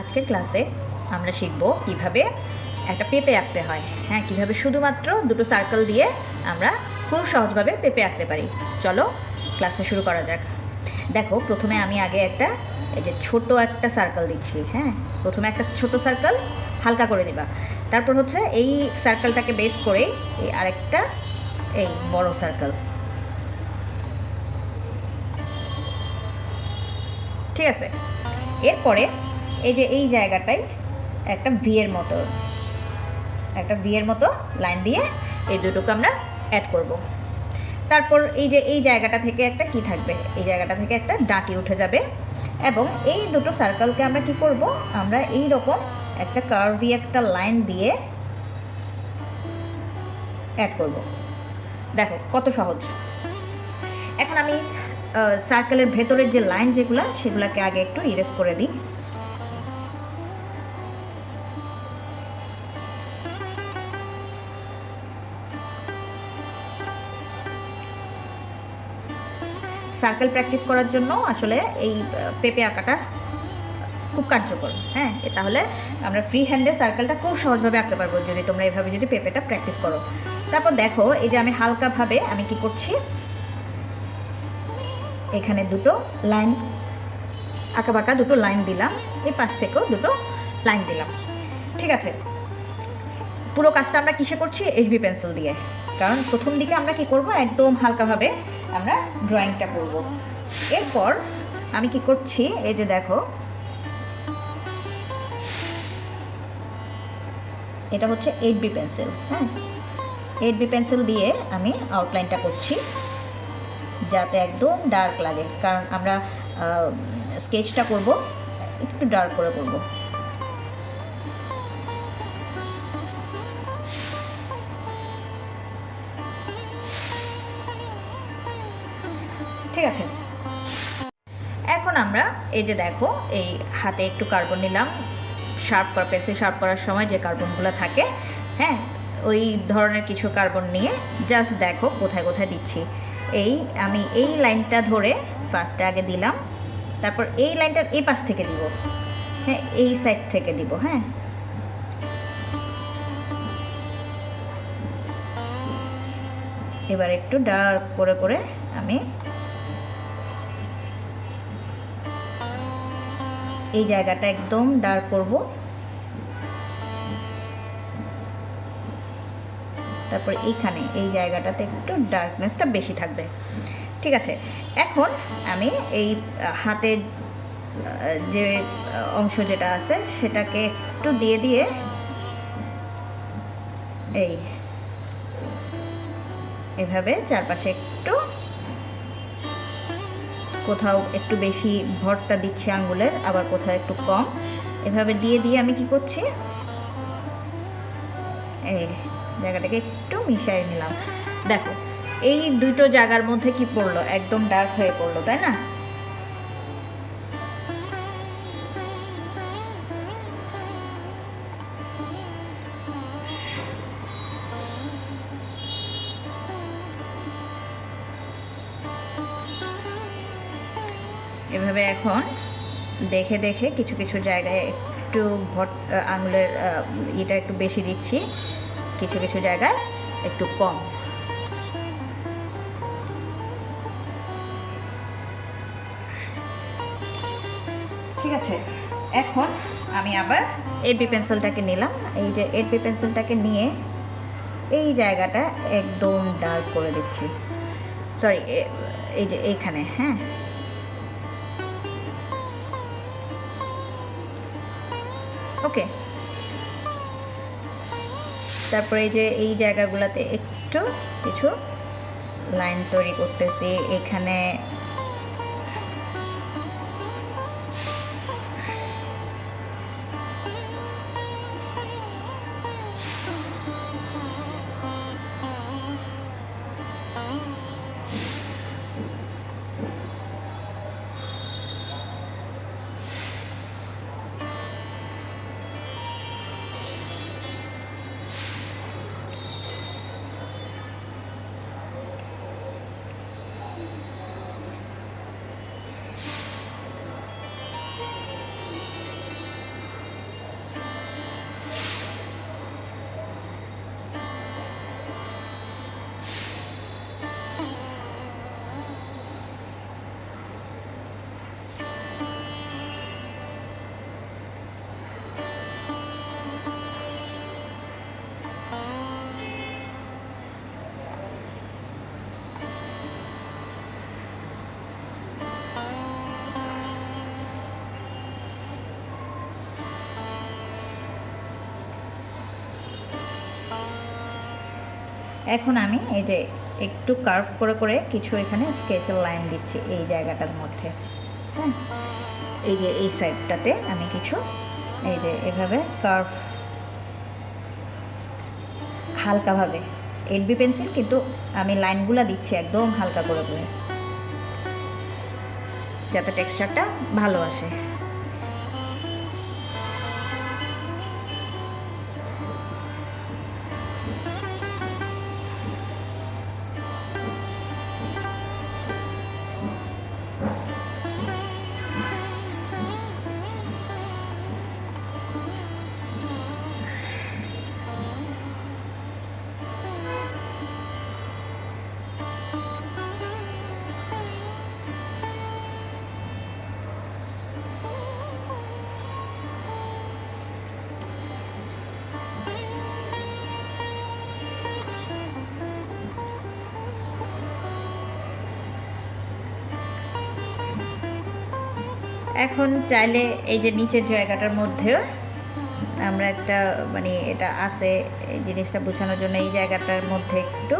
আজকের ক্লাসে আমরা শিখব কিভাবে একটা পেঁপে আঁকতে হয়। হ্যাঁ, কিভাবে শুধুমাত্র দুটো সার্কেল দিয়ে আমরা খুব সহজভাবে পেঁপে আঁকতে পারি। চলো ক্লাসটা শুরু করা যাক। দেখো, প্রথমে আমি আগে এই যে ছোট একটা সার্কেল দিচ্ছি। হ্যাঁ, প্রথমে একটা ছোট সার্কেল হালকা করে দিবা, তারপর হচ্ছে এই সার্কেলটাকে বেস করে এই আরেকটা এই বড় সার্কেল। ঠিক আছে, এরপরে এই যে এই জায়গাটায় একটা ভি এর মতো লাইন দিয়ে এই দুটোকে আমরা অ্যাড করব। তারপর এই যে এই জায়গাটা থেকে একটা কি থাকবে, এই জায়গাটা থেকে একটা ডাঁটি উঠে যাবে এবং এই দুটো সার্কেলকে আমরা কি করব, আমরা এই রকম একটা কার্ভি একটা লাইন দিয়ে অ্যাড করব। দেখো কত সহজ। এখন আমি সার্কেলের ভেতরের যে লাইন সেগুলোকে আগে একটু ইরেজ করে দিই। সার্কেল প্র্যাকটিস করার জন্য আসলে এই পেঁপে আঁকাটা খুব কার্যকর। হ্যাঁ, তাহলে আমরা ফ্রি হ্যান্ডে সার্কেলটা খুব সহজভাবে আঁকতে পারবো যদি তোমরা এভাবে যদি পেঁপেটা প্র্যাকটিস করো। তারপর দেখো এই যে আমি হালকাভাবে আমি কি করছি, এখানে দুটো লাইন আঁকাবাঁকা দুটো লাইন দিলাম, এই পাশ থেকেও দুটো লাইন দিলাম। ঠিক আছে, পুরো কাজটা আমরা কিসে করছি, এইচবি পেন্সিল দিয়ে। কারণ প্রথম দিকে আমরা কি করব, একদম হালকাভাবে আমরা ড্রয়িংটা করব। এরপর আমি কি করছি, এই যে দেখো এটা হচ্ছে 8B পেন্সিল। হ্যাঁ, 8B পেন্সিল দিয়ে আমি আউটলাইনটা করছি যাতে একদম ডার্ক লাগে, কারণ আমরা স্কেচটা করব একটু ডার্ক করে করব। ঠিক আছে, এখন আমরা এই যে দেখো এই হাতে একটু কার্বন নিলাম, পেন্সিল শার্প করার সময় যে কার্বনগুলো থাকে, হ্যাঁ, ওই ধরনের কিছু কার্বন নিয়ে জাস্ট দেখো কোথায় কোথায় দিচ্ছি। আমি এই লাইনটা ধরে ফার্স্টে আগে দিলাম, তারপর এই লাইনটার এই পাশ থেকে দিব, হ্যাঁ, এই সাইড থেকে দিব। হ্যাঁ, এবার একটু ডার্ক করে করে আমি এই জায়গাটা একদম ডার্ক করব। তারপর এইখানে এই জায়গাটাতে একটু ডার্কনেসটা বেশি থাকবে। ঠিক আছে, এখন আমি এই হাতের যে অংশ যেটা আছে সেটাকে একটু দিয়ে দিয়ে এভাবে চারপাশে একটু কোথাও একটু বেশি ভরটা দিচ্ছি আঙ্গুলের, আবার কোথাও একটু কম, এভাবে দিয়ে দিয়ে আমি কি করছি, এই জায়গাটাকে একটু মিশিয়ে নিলাম। দেখো এই দুটো জায়গার মধ্যে কি পড়লো, একদম ডার্ক হয়ে পড়লো, তাই না? এভাবে এখন দেখে দেখে কিছু কিছু জায়গায় একটু আঙুলের এটা একটু বেশি দিচ্ছি, কিছু কিছু জায়গায় একটু কম। ঠিক আছে, এখন আমি আবার 8B পেন্সিলটাকে নিলাম, এই যে 8B পেন্সিলটাকে নিয়ে এই জায়গাটা একদম ডার্ক করে দিচ্ছি, সরি এই যে এইখানে। হ্যাঁ, ওকে, তারপরে এই যে এই জায়গাগুলোতে একটু কিছু লাইন তৈরি করতেছি এখানে। এখন আমি এই যে একটু কার্ভ করে করে কিছু এখানে স্কেচের লাইন দিচ্ছি এই জায়গাটার মধ্যে। হ্যাঁ, এই যে এই সাইডটাতে আমি কিছু এই যে এভাবে কার্ভ হালকাভাবে 8B পেন্সিল, কিন্তু আমি লাইনগুলো দিচ্ছি একদম হালকা করে করে, যাতে টেক্সচারটা ভালো আসে। এখন চাইলে এই যে নিচের জায়গাটার মধ্যে আমরা একটা মানে এটা আছে এই জিনিসটা বোঝানোর জন্য এই জায়গাটার মধ্যে একটু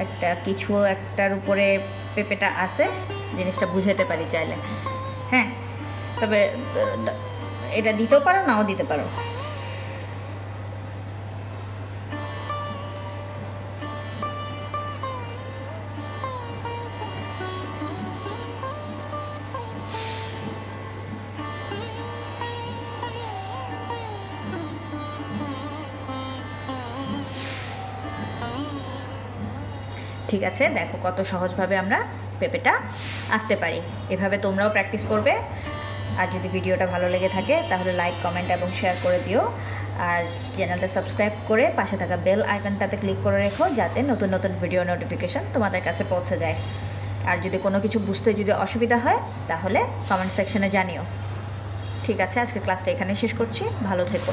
একটা কিছু একটার উপরে পেঁপেটা আছে, জিনিসটা বুঝাতে পারি চাইলে। হ্যাঁ, তবে এটা দিতেও পারো, নাও দিতে পারো। ঠিক আছে, দেখো কত সহজভাবে আমরা পেঁপেটা আঁকতে পারি। এভাবে তোমরাও প্র্যাকটিস করবে। আর যদি ভিডিওটা ভালো লেগে থাকে তাহলে লাইক, কমেন্ট এবং শেয়ার করে দিও। আর চ্যানেলটা সাবস্ক্রাইব করে পাশে থাকা বেল আইকনটাতে ক্লিক করে রেখো, যাতে নতুন নতুন ভিডিও নোটিফিকেশান তোমাদের কাছে পৌঁছে যায়। আর যদি কোনো কিছু বুঝতে যদি অসুবিধা হয় তাহলে কমেন্ট সেকশনে জানিও। ঠিক আছে, আজকে ক্লাসটা এখানে শেষ করছি। ভালো থেকো।